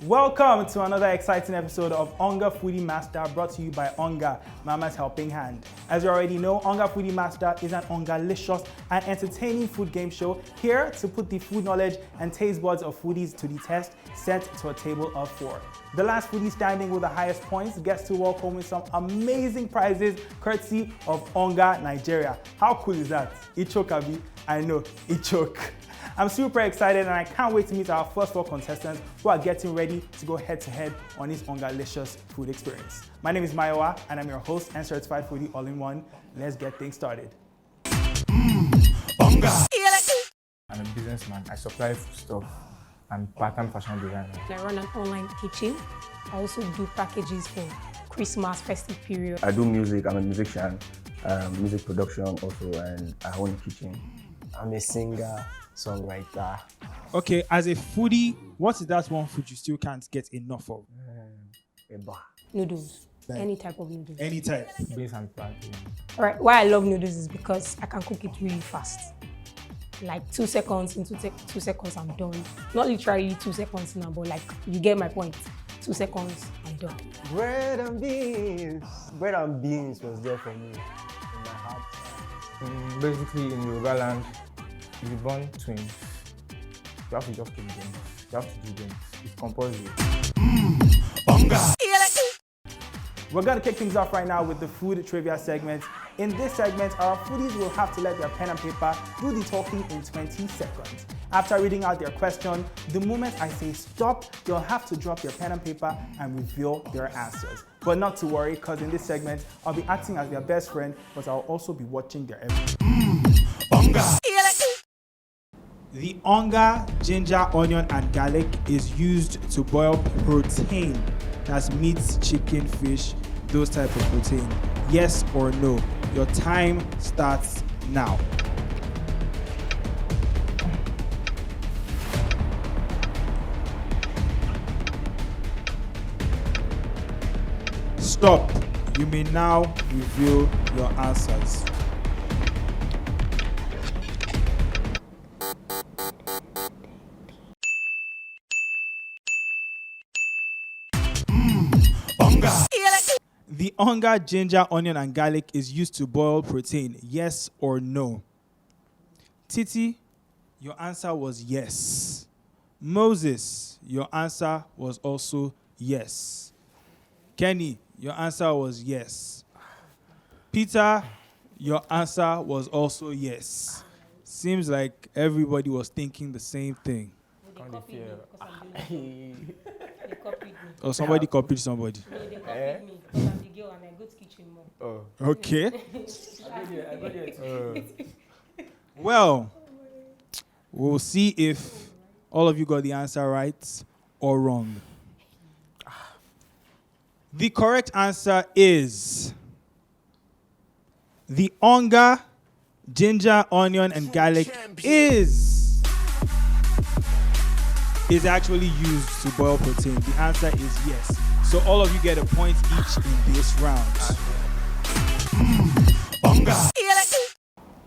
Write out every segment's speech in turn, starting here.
Welcome to another exciting episode of Onga Foodie Master, brought to you by Onga, Mama's Helping Hand. As you already know, Onga Foodie Master is an Ongalicious and entertaining food game show here to put the food knowledge and taste buds of foodies to the test, sent to a table of 4. The last foodie standing with the highest points gets to walk home with some amazing prizes courtesy of Onga Nigeria. How cool is that? Ichoke, Abi. I know, Ichoke. I'm super excited and I can't wait to meet our first 4 contestants who are getting ready to go head to head on this Ongalicious food experience. My name is Mayowa and I'm your host and certified foodie all-in-one. Let's get things started. Onga. I'm a businessman. I supply foodstuff. I'm part-time fashion designer. I run an online kitchen. I also do packages for Christmas festive period. I do music. I'm a musician, music production also, and I own a kitchen. I'm a singer, songwriter. Okay, as a foodie, what is that one food you still can't get enough of? Eba. Noodles. Any type of noodles. Any type. Beans and plantain. Alright, why I love noodles is because I can cook it really fast. Like 2 seconds, in 2 seconds I'm done. Not literally 2 seconds now, but like you get my point. 2 seconds, I'm done. Bread and beans. Bread and beans was there for me in my heart. Basically, in Yoruba land, if you born twins, you have to just keep them. You have to do them. It's compulsory. Onga. We're going to kick things off right now with the food trivia segment. In this segment, our foodies will have to let their pen and paper do the talking in 20 seconds. After reading out their question, the moment I say stop, they'll have to drop their pen and paper and reveal their answers. But not to worry, because in this segment, I'll be acting as their best friend, but I'll also be watching their everything. Onga. The onga, ginger, onion, and garlic is used to boil protein. That's meat, chicken, fish, those type of protein. Yes or no? Your time starts now. Stop. You may now reveal your answers. Onga. The onga, ginger, onion, and garlic is used to boil protein. Yes or no? Titi, your answer was yes. Moses, your answer was also yes. Kenny, your answer was yes. Peter, your answer was also yes. Seems like everybody was thinking the same thing. They copied me because I'm the They copied me. Or somebody copied somebody. They copied me because I'm the girl and I go to kitchen more. Oh. Okay. I got it. Well, we'll see if all of you got the answer right or wrong. The correct answer is the onga, ginger, onion, and garlic is actually used to boil protein. The answer is yes. So all of you get a point each in this round. Onga.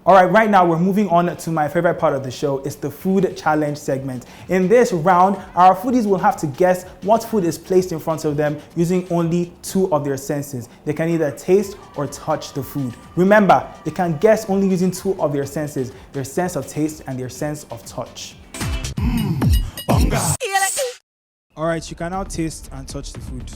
All right, right now we're moving on to my favorite part of the show. It's the food challenge segment. In this round, our foodies will have to guess what food is placed in front of them using only 2 of their senses. They can either taste or touch the food. Remember, they can guess only using 2 of their senses, their sense of taste and their sense of touch. Onga. All right, you can now taste and touch the food.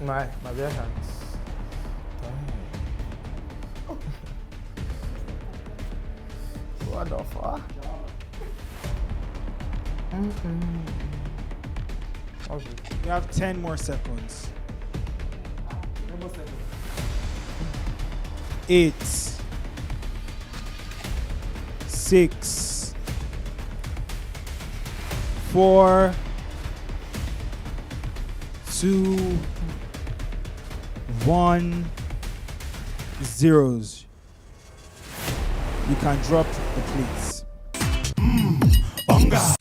My bare hands. What the fuck? You have 10 more seconds. 8, 6, 4, 2, 1, 0s. You can drop the plates. Onga.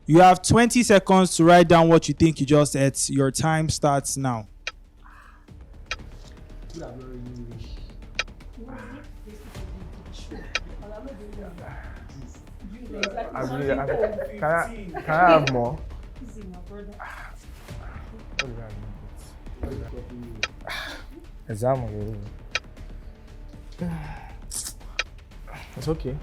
You have 20 seconds to write down what you think you just ate. Your time starts now. Can I have more? Exam. It's okay.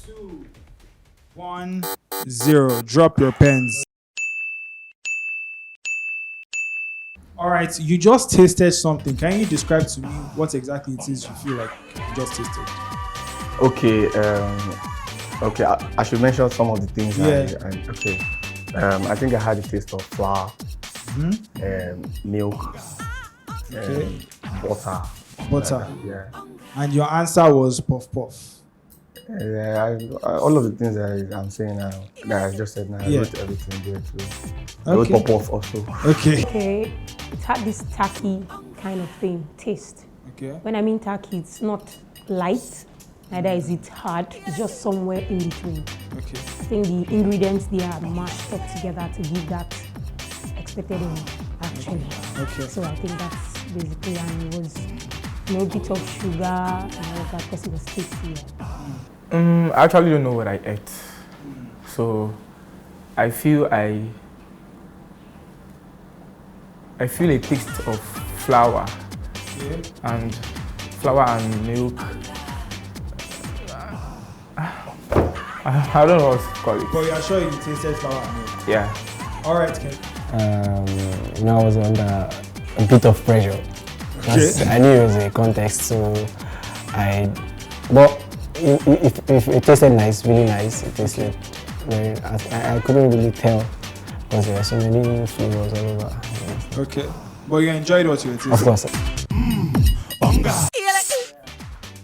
Two, 1, 0. Drop your pens. All right, you just tasted something. Can you describe to me what exactly it is you feel like you just tasted? Okay. I should mention some of the things. I think I had the taste of flour, milk, Butter. Yeah. And your answer was puff puff. All of the things that I'm saying now, that I just said now, I wrote everything there too. I wrote Okay. pop off also. Okay, it had this tacky kind of thing, taste. Okay. When I mean tacky, it's not light, neither is it hard, it's just somewhere in between. Okay. I think the ingredients they are mashed up together to give that expected in actually. Okay. So I think that's basically, and it was no bit of sugar and all of that because it was tasty. I actually don't know what I ate. So I feel a taste of flour and milk. I don't know what to call it. But you are sure you tasted flour and milk? Yeah. All right, Ken. I was under a bit of pressure. Okay. I knew it was a contest, so but if it tasted nice, really nice, it tasted very, I couldn't really tell because there were so many flavors all over. Okay. But you enjoyed what you were tasting? Of course. Onga.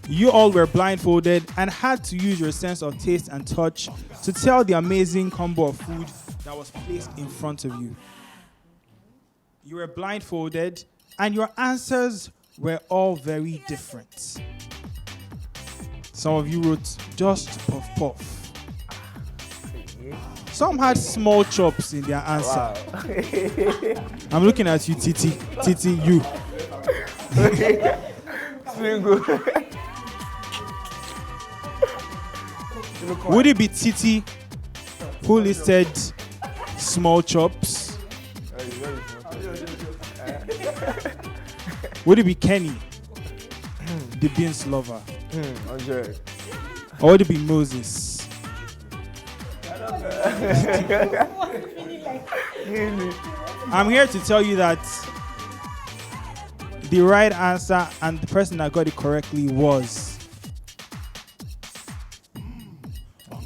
You all were blindfolded and had to use your sense of taste and touch to tell the amazing combo of food that was placed in front of you. You were blindfolded and your answers were all very different. Some of you wrote just puff puff. Some had small chops in their answer. Wow. I'm looking at you, Titi. Titi, you. Would it be Titi who listed small chops? Would it be Kenny, the beans lover? Or would it be Moses? I'm here to tell you that the right answer and the person that got it correctly was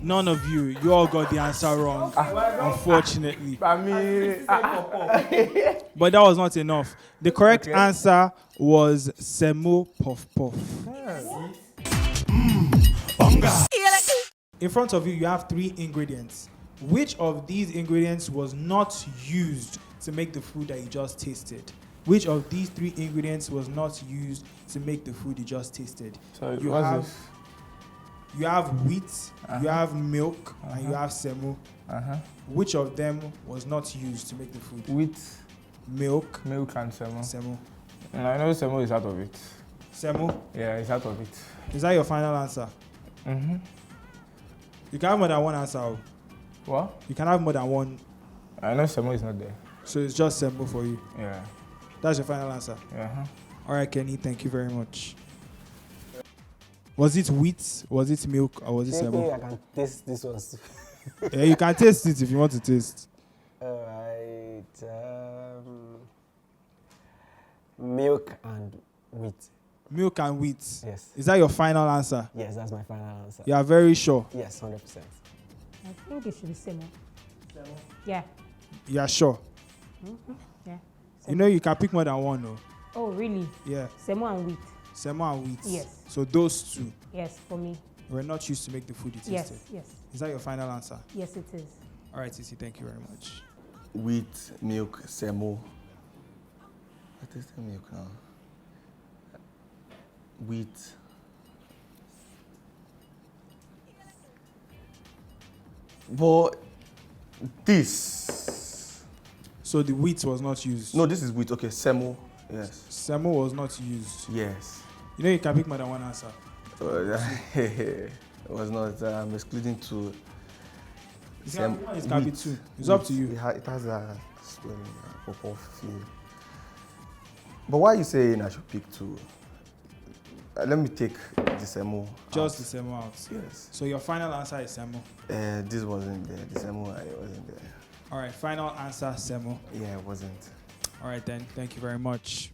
none of you. You all got the answer wrong, unfortunately. I mean, But that was not enough. The correct answer was semo puff puff. In front of you, you have 3 ingredients. Which of these ingredients was not used to make the food that you just tasted? Which of these 3 ingredients was not used to make the food you just tasted? Sorry, You what's have this? you have wheat, you have milk, and you have semo. Which of them was not used to make the food? Wheat, Milk, milk, and semo. semo. And I know semo is out of it. Semo? Yeah, it's out of it. Is that your final answer? You can have more than one answer. Oh. What? You can have more than one. I know semo is not there. So it's just semo for you. Yeah. That's your final answer. Yeah. All right, Kenny, thank you very much. Was it wheat? Was it milk? Or was it semo? I can taste this one. Yeah, you can taste it if you want to taste. Alright. Milk and wheat. Milk and wheat. Yes. Is that your final answer? Yes, that's my final answer. You are very sure. Yes, 100%. I think it should be semo. Yeah. You are sure. Yeah. You know you can pick more than one, no? Oh, really? Yeah. Semo and wheat. Semo and wheat. Yes. So those two Yes, for me. were not used to make the food you tasted. Yes, yes. Is that your final answer? Yes, it is. All right, Sisi, thank you very much. Wheat, milk, semo. I tasted milk now. Wheat. But this. So the wheat was not used. No, this is wheat. Okay, semo. Yes. Semo was not used. Yes. You know you can pick more than one answer. It was not. I'm excluding two. It can be two. It's up to you. It has a swelling, pop feel. But why are you saying I should pick two? Let me take the semo. Just the semo out. Yes. So your final answer is semo. This wasn't there. The semo wasn't there. All right, final answer semo. Yeah, it wasn't. All right then, thank you very much.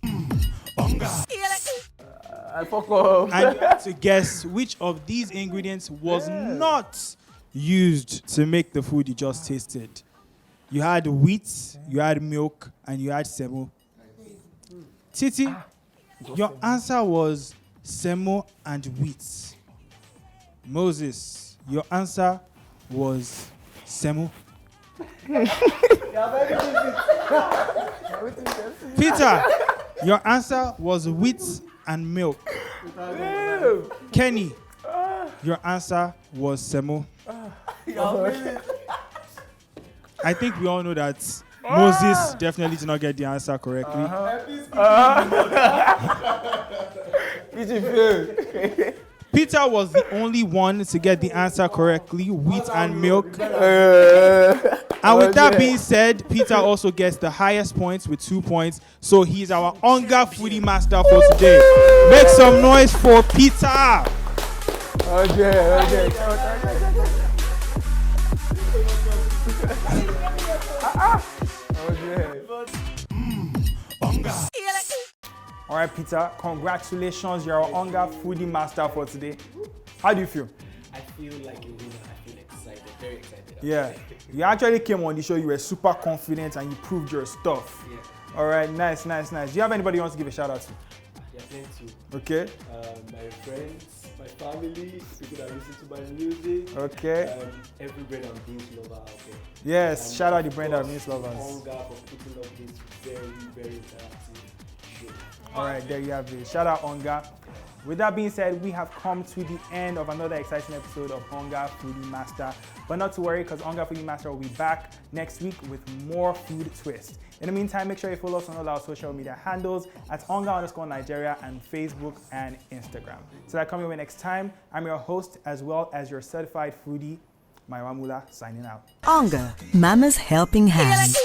I fuck up. And you have to guess which of these ingredients was not used to make the food you just tasted. You had wheat, you had milk, and you had semo. Titi, your answer was semo and wheat. Moses, your answer was semo. Peter, your answer was wheat and milk. Kenny, your answer was semo. I think we all know that Moses definitely did not get the answer correctly. Peter was the only one to get the answer correctly, wheat and milk. And with that being said, Peter also gets the highest points with 2 points. So he's our Onga Foodie Master for today. Make some noise for Peter. All right, Peter, congratulations. You're our Onga Foodie Master for today. How do you feel? I feel like a winner. I feel excited, very excited. Yeah, you actually came on the show. You were super confident and you proved your stuff. Yeah. All right, nice. Do you have anybody you want to give a shout out to? Yeah, plenty. Okay. My friends, my family, people that listen to my music. Okay. Every bread and beans lover out there. Yes, And shout out the of brand that course, means lovers. Onga for putting up this very, very interactive show. All right, there you have it. Shout out Onga. With that being said, we have come to the end of another exciting episode of Onga Foodie Master. But not to worry, because Onga Foodie Master will be back next week with more food twist. In the meantime, make sure you follow us on all our social media handles at Onga_Nigeria and Facebook and Instagram. So that coming away next time, I'm your host as well as your certified foodie, Maiwa Mula, signing out. Onga, Mama's Helping Hand.